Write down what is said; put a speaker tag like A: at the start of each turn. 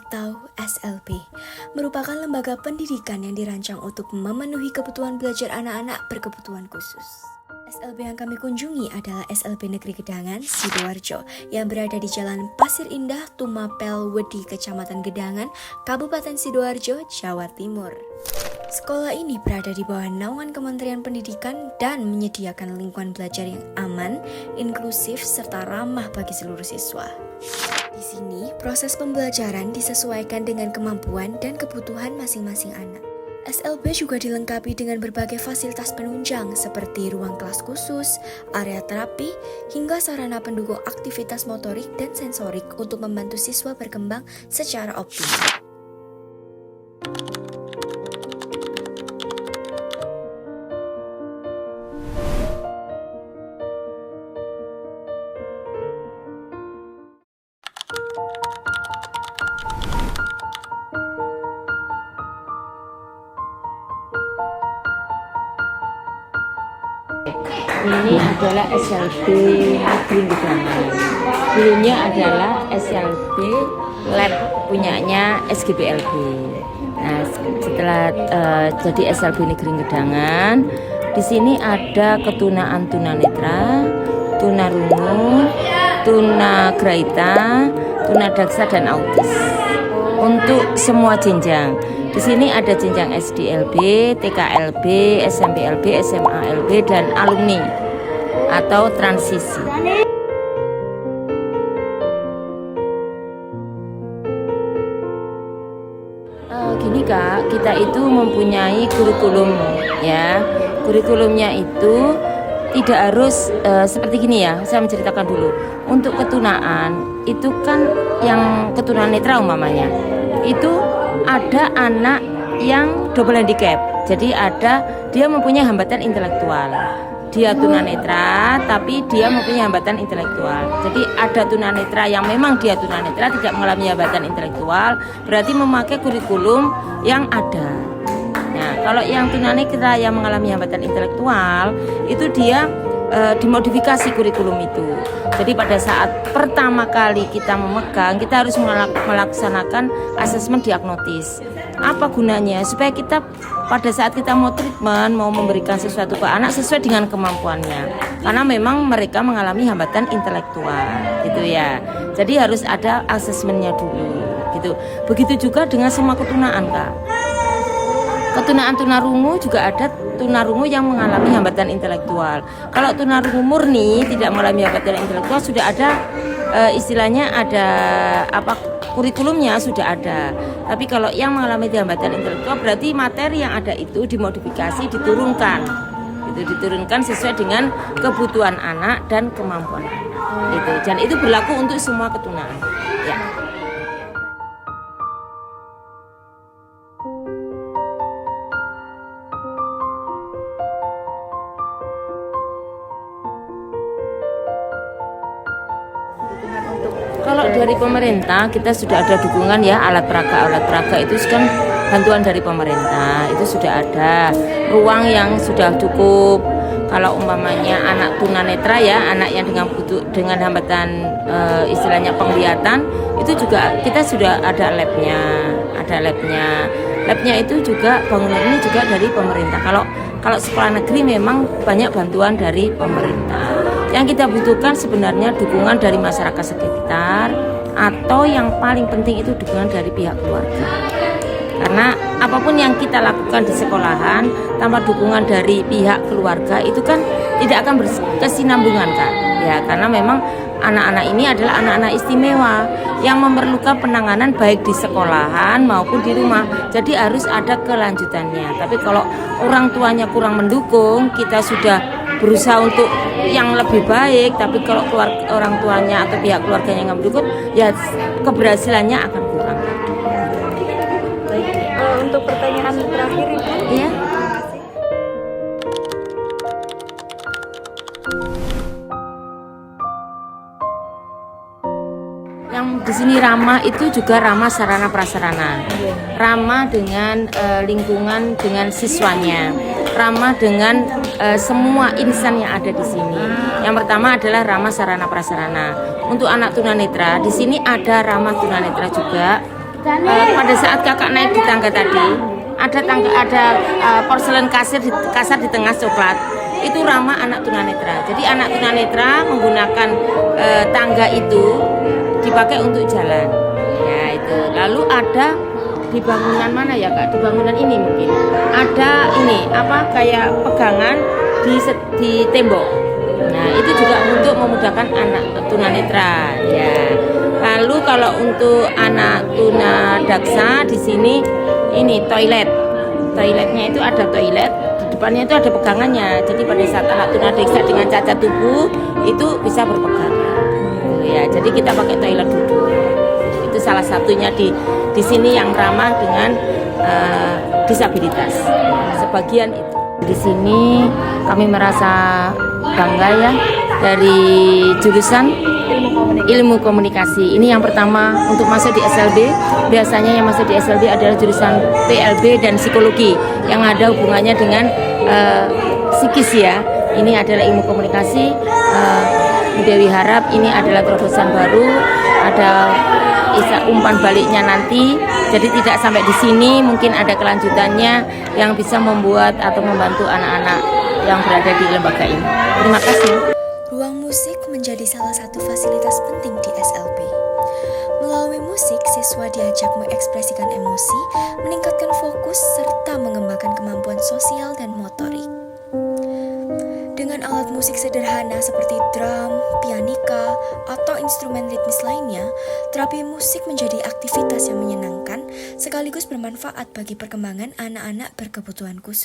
A: atau SLB merupakan lembaga pendidikan yang dirancang untuk memenuhi kebutuhan belajar anak-anak berkebutuhan khusus. SLB yang kami kunjungi adalah SLB Negeri Gedangan, Sidoarjo, yang berada di Jalan Pasir Indah, Tumapel Wedi, Kecamatan Gedangan, Kabupaten Sidoarjo, Jawa Timur. Sekolah ini berada di bawah naungan Kementerian Pendidikan dan menyediakan lingkungan belajar yang aman, inklusif, serta ramah bagi seluruh siswa. Di sini, proses pembelajaran disesuaikan dengan kemampuan dan kebutuhan masing-masing anak. SLB juga dilengkapi dengan berbagai fasilitas penunjang seperti ruang kelas khusus, area terapi, hingga sarana pendukung aktivitas motorik dan sensorik untuk membantu siswa berkembang secara optimal.
B: Ini adalah SLB Negeri Gedangan. Dulunya adalah SLB Lab punyanya SGBLB. Nah, setelah jadi SLB Negeri Gedangan, di sini ada ketunaan tunanetra, tunarungu, tunagrahita, tunadaksa dan autis. Untuk semua jenjang. Di sini ada jenjang SDLB, TKLB, SMPLB, SMALB, dan alumni atau transisi. Gini Kak, kita itu mempunyai kurikulum ya. Kurikulumnya itu tidak harus seperti gini ya. Saya menceritakan dulu. Untuk ketunaan itu kan yang ketunaan netra umpamanya itu ada anak yang double handicap. Jadi dia mempunyai hambatan intelektual. Dia tunanetra tapi dia mempunyai hambatan intelektual. Jadi ada tunanetra yang memang dia tunanetra tidak mengalami hambatan intelektual, berarti memakai kurikulum yang ada. Nah, kalau yang tunanetra yang mengalami hambatan intelektual itu dia dimodifikasi kurikulum itu. Jadi pada saat pertama kali kita memegang, kita harus melaksanakan asesmen diagnotis. Apa gunanya? Supaya kita pada saat kita mau treatment, mau memberikan sesuatu ke anak sesuai dengan kemampuannya. Karena memang mereka mengalami hambatan intelektual, gitu ya. Jadi harus ada asesmennya dulu, gitu. Begitu juga dengan semua ketunaan, Kak. Ketunaan tunarungu juga ada tunarungu yang mengalami hambatan intelektual. Kalau tunarungu murni tidak mengalami hambatan intelektual sudah ada istilahnya ada kurikulumnya sudah ada. Tapi kalau yang mengalami hambatan intelektual berarti materi yang ada itu dimodifikasi, diturunkan. Itu diturunkan sesuai dengan kebutuhan anak dan kemampuan anak. Dan itu berlaku untuk semua ketunaan. Ya. Kalau dari pemerintah kita sudah ada dukungan ya, alat peraga itu kan bantuan dari pemerintah, itu sudah ada ruang yang sudah cukup. Kalau umpamanya anak tunanetra ya, anak yang dengan hambatan istilahnya penglihatan, itu juga kita sudah ada labnya itu juga bangunan ini juga dari pemerintah. Kalau sekolah negeri memang banyak bantuan dari pemerintah. Yang kita butuhkan sebenarnya dukungan dari masyarakat sekitar atau yang paling penting itu dukungan dari pihak keluarga. Karena apapun yang kita lakukan di sekolahan tanpa dukungan dari pihak keluarga itu kan tidak akan berkesinambungan kan. Ya, karena memang anak-anak ini adalah anak-anak istimewa yang memerlukan penanganan baik di sekolahan maupun di rumah. Jadi harus ada kelanjutannya. Tapi kalau orang tuanya kurang mendukung, kita sudah berusaha untuk yang lebih baik, tapi kalau orang tuanya atau pihak keluarganya nggak mendukung, ya keberhasilannya akan kurang.
C: Baik, untuk pertanyaan terakhir Ibu.
B: Iya. Yang di sini ramah itu juga ramah sarana prasarana, ramah dengan lingkungan, dengan siswanya, ramah dengan semua insan yang ada di sini. Yang pertama adalah ramah sarana prasarana. Untuk anak tunanetra di sini ada ramah tunanetra juga, pada saat kakak naik di tangga tadi, ada porselen kasar di tengah coklat. Itu ramah anak tunanetra. Jadi anak tunanetra menggunakan tangga itu dipakai untuk jalan. Ya itu. Lalu ada di bangunan mana ya kak? Di bangunan ini mungkin ada ini apa kayak pegangan di tembok. Nah itu juga untuk memudahkan anak tunanetra. Ya. Lalu kalau untuk anak tunadaksa di sini ini toilet. Toiletnya itu ada toilet. Depannya itu ada pegangannya, jadi pada saat anak tunadaksa dengan cacat tubuh itu bisa berpegangan. Ya, jadi kita pakai toilet duduk. Itu salah satunya di sini yang ramah dengan disabilitas. Sebagian itu. Di sini kami merasa bangga ya dari jurusan ilmu komunikasi. Ini yang pertama untuk masuk di SLB. Biasanya yang masuk di SLB adalah jurusan PLB dan psikologi yang ada hubungannya dengan psikis ya. Ini adalah ilmu komunikasi. Dewi harap ini adalah terobosan baru. Ada umpan baliknya nanti. Jadi tidak sampai di sini, mungkin ada kelanjutannya yang bisa membuat atau membantu anak-anak yang berada di lembaga ini. Terima kasih.
A: Ruang musik menjadi salah satu fasilitas penting di SLB. Melalui musik, siswa diajak mengekspresikan emosi, meningkatkan fokus, serta mengembangkan kemampuan sosial dan motorik. Dengan alat musik sederhana seperti drum, pianika, atau instrumen ritmis lainnya, terapi musik menjadi aktivitas yang menyenangkan sekaligus bermanfaat bagi perkembangan anak-anak berkebutuhan khusus.